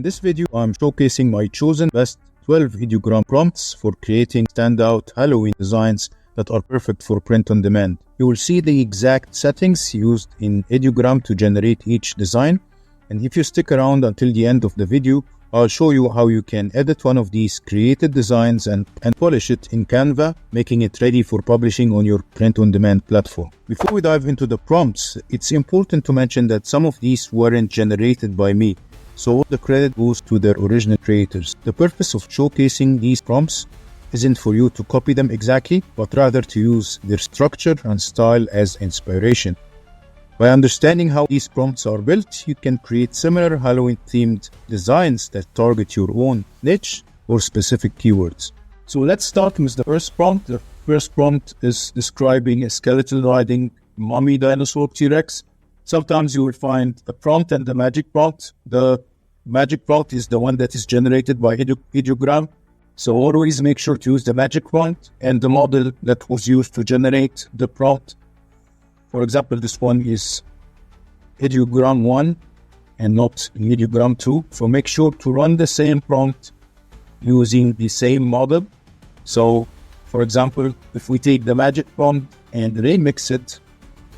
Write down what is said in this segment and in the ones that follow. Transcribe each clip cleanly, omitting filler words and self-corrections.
this video, I'm showcasing my chosen best 12 Ideogram prompts for creating standout Halloween designs that are perfect for print on demand. You will see the exact settings used in Ideogram to generate each design. And if you stick around until the end of the video, I'll show you how you can edit one of these created designs and polish it in Canva, making it ready for publishing on your print-on-demand platform. Before we dive into the prompts, it's important to mention that some of these weren't generated by me, so all the credit goes to their original creators. The purpose of showcasing these prompts isn't for you to copy them exactly, but rather to use their structure and style as inspiration. By understanding how these prompts are built, you can create similar Halloween-themed designs that target your own niche or specific keywords. So let's start with the first prompt. The first prompt is describing a skeleton riding mummy dinosaur T-Rex. Sometimes you will find a prompt and the magic prompt. The magic prompt is the one that is generated by Ideogram. So always make sure to use the magic prompt and the model that was used to generate the prompt. For example, this one is Ideogram 1 and not Ideogram 2. So make sure to run the same prompt using the same model. So, for example, if we take the magic prompt and remix it,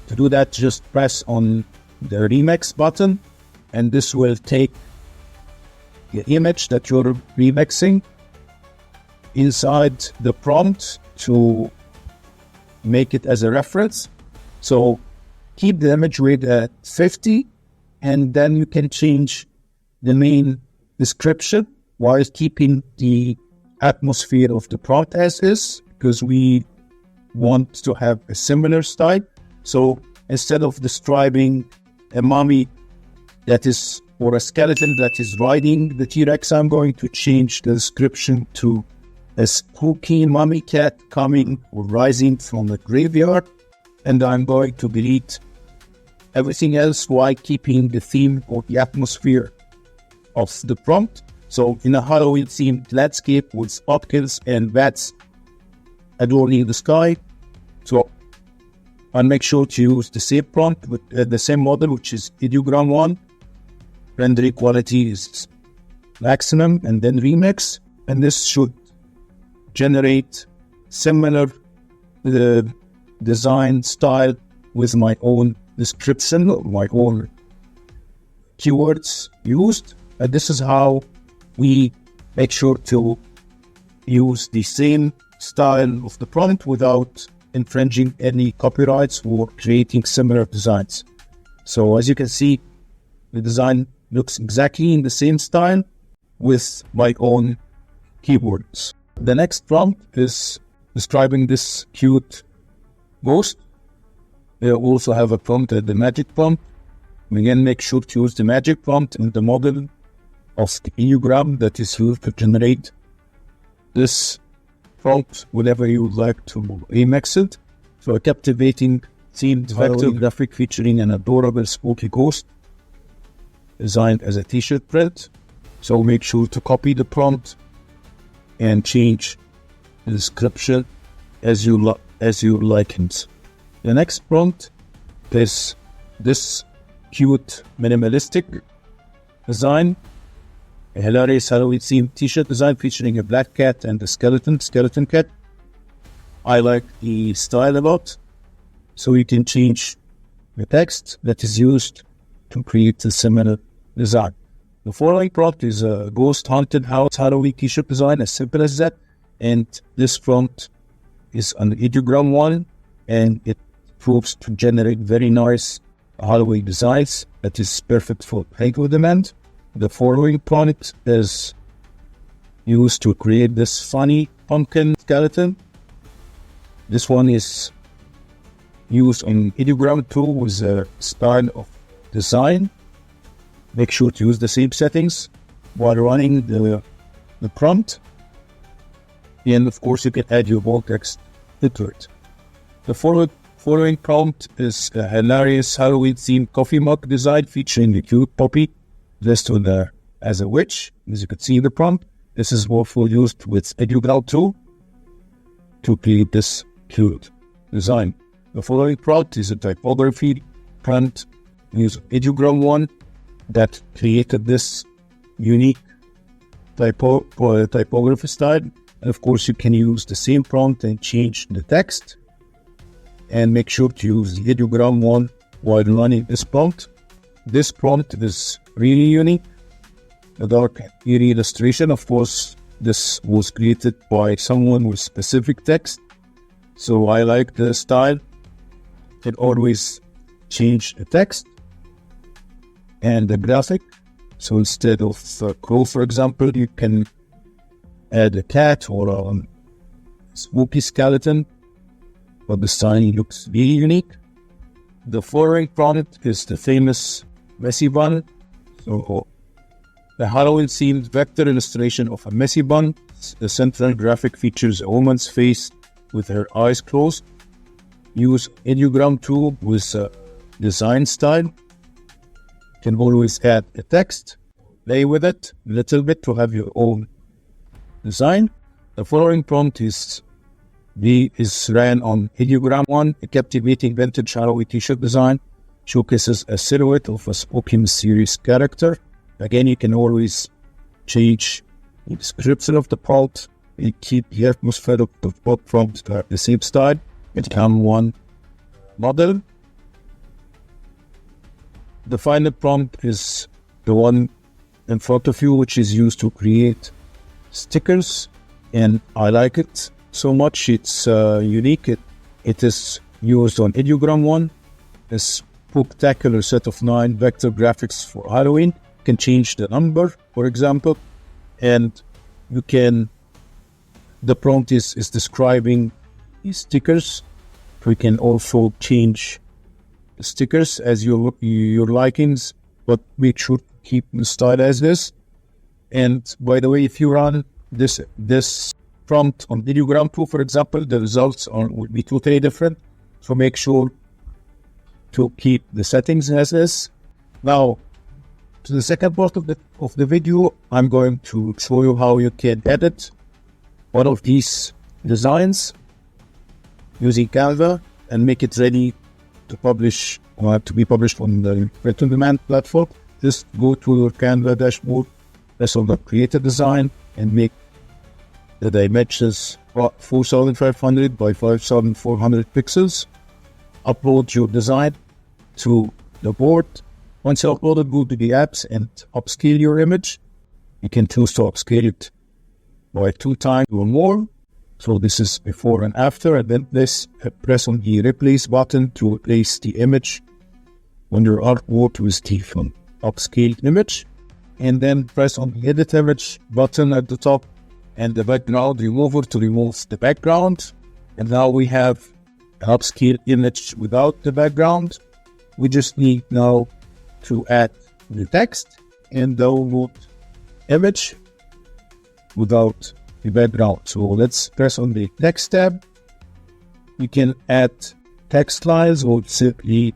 to do that, just press on the remix button, and this will take the image that you're remixing inside the prompt to make it as a reference. So keep the image weight at 50, and then you can change the main description while keeping the atmosphere of the prompt as is, because we want to have a similar style. So instead of describing a mummy that is, or a skeleton that is riding the T-Rex, I'm going to change the description to a spooky mummy cat coming or rising from the graveyard. And I'm going to delete everything else while keeping the theme or the atmosphere of the prompt. So in a Halloween themed landscape with pumpkins and bats adorning the sky. So I'll make sure to use the same prompt with the same model, which is Ideogram 1. Rendering quality is maximum, and then remix. And this should generate similar design style with my own description or my own keywords used. And this is how we make sure to use the same style of the prompt without infringing any copyrights or creating similar designs. So as you can see, the design looks exactly in the same style with my own keywords. The next prompt is describing this cute ghost. We also have a prompt, the magic prompt. Again, make sure to use the magic prompt in the model of the Ideogram that is used to generate this prompt whenever you would like to remix it. So a captivating themed vector graphic featuring an adorable spooky ghost designed as a t-shirt print. So make sure to copy the prompt and change the description as you like it. The next prompt is this cute minimalistic design, a hilarious Halloween themed t-shirt design featuring a black cat and a skeleton cat. I like the style a lot, so you can change the text that is used to create a similar design. The following prompt is a ghost haunted house Halloween t-shirt design, as simple as that. And this prompt is on the Ideogram 1, and it proves to generate very nice Halloween designs that is perfect for print on demand. The following prompt is used to create this funny pumpkin skeleton. This one is used on Ideogram 2 with a style of design. Make sure to use the same settings while running the prompt. And of course, you can add your bold text into it. The following prompt is a hilarious Halloween themed coffee mug design featuring a cute puppy dressed as a witch. As you can see in the prompt, this is also used with Ideogram 2 to create this cute design. The following prompt is a typography prompt using Ideogram 1 that created this unique typography style. And of course, you can use the same prompt and change the text. And make sure to use the Ideogram one while running this prompt. This prompt is really unique. The dark eerie illustration, of course, this was created by someone with specific text. So I like the style. It always change the text and the graphic. So instead of a crow, for example, you can add a cat or a spooky skeleton. But the sign looks really unique. The following prompt is the famous messy bun. So the Halloween-themed vector illustration of a messy bun. The central graphic features a woman's face with her eyes closed. Use Ideogram tool with design style. You can always add the text, play with it a little bit to have your own design. The following prompt is ran on Ideogram 1, a captivating vintage Halloween t-shirt design. Showcases a silhouette of a spooky, mysterious character. Again, you can always change the description of the prompt and keep the atmosphere of the prompt to have the same style. It can one model. The final prompt is the one in front of you, which is used to create stickers, and I like it so much. It's unique. It is used on Ideogram 1. A spectacular set of 9 vector graphics for Halloween. You can change the number, for example, and you can. The prompt is describing these stickers. So you can also change the stickers as your likings, but make sure to keep the style as this. And by the way, if you run this prompt on Ideogram 2, for example, the results will be totally different. So make sure to keep the settings as is. Now, to the second part of the video, I'm going to show you how you can edit one of these designs using Canva and make it ready to publish or to be published on the print-on-demand platform. Just go to your Canva dashboard, press on the Create a Design, and make the dimensions 4,500 by 5,400 pixels. Upload your design to the board. Once you upload it, go to the apps and upscale your image. You can choose to upscale it by 2 times or more. So this is before and after, and then press on the Replace button to replace the image on your artwork with the upscaled image. And then press on the Edit Image button at the top and the background remover to remove the background. And now we have an upscaled image without the background. We just need now to add the text and download image without the background. So let's press on the text tab. You can add text lines or simply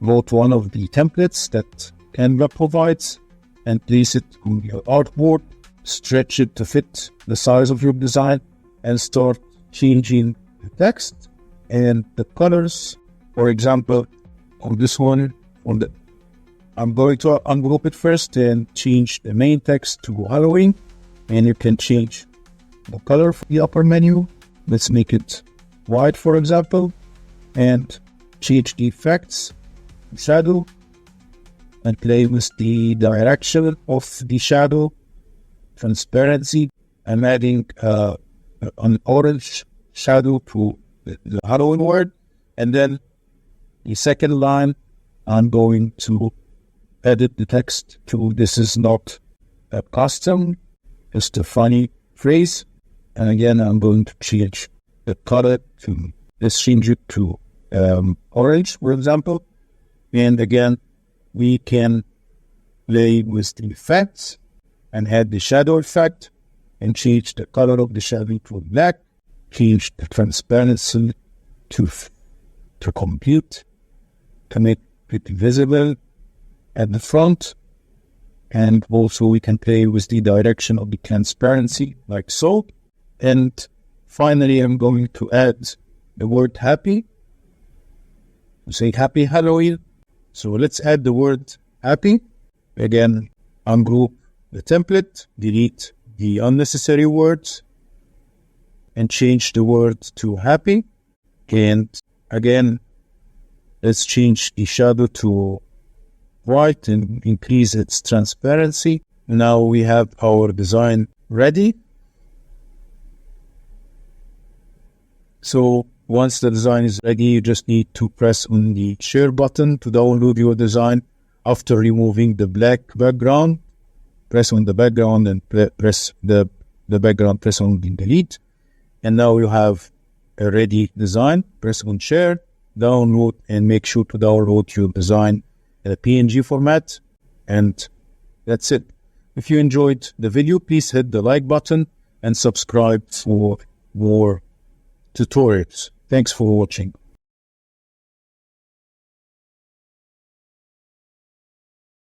load one of the templates that Canva provides and place it on your artboard, stretch it to fit the size of your design, and start changing the text and the colors. For example, on this one, I'm going to ungroup it first and change the main text to Halloween, and you can change the color for the upper menu. Let's make it white, for example, and change the effects, shadow, and play with the direction of the shadow, transparency. I'm adding an orange shadow to the Halloween word, and then the second line, I'm going to edit the text to "This is not a custom, it's a funny phrase." And again, I'm going to change the color to, let's change it to orange, for example. And again, we can play with the effects and add the shadow effect and change the color of the shadow to black, change the transparency to complete, to make it visible at the front. And also we can play with the direction of the transparency like so. And finally, I'm going to add the word happy. Say happy Halloween. So let's add the word happy. Again, ungroup the template, delete the unnecessary words, and change the word to happy. And again, let's change the shadow to white and increase its transparency. Now we have our design ready. So once the design is ready, you just need to press on the share button to download your design. After removing the black background, press on the background and press the background, press on the delete. And now you have a ready design. Press on share, download, and make sure to download your design in a PNG format. And that's it. If you enjoyed the video, please hit the like button and subscribe for more tutorials. Thanks for watching.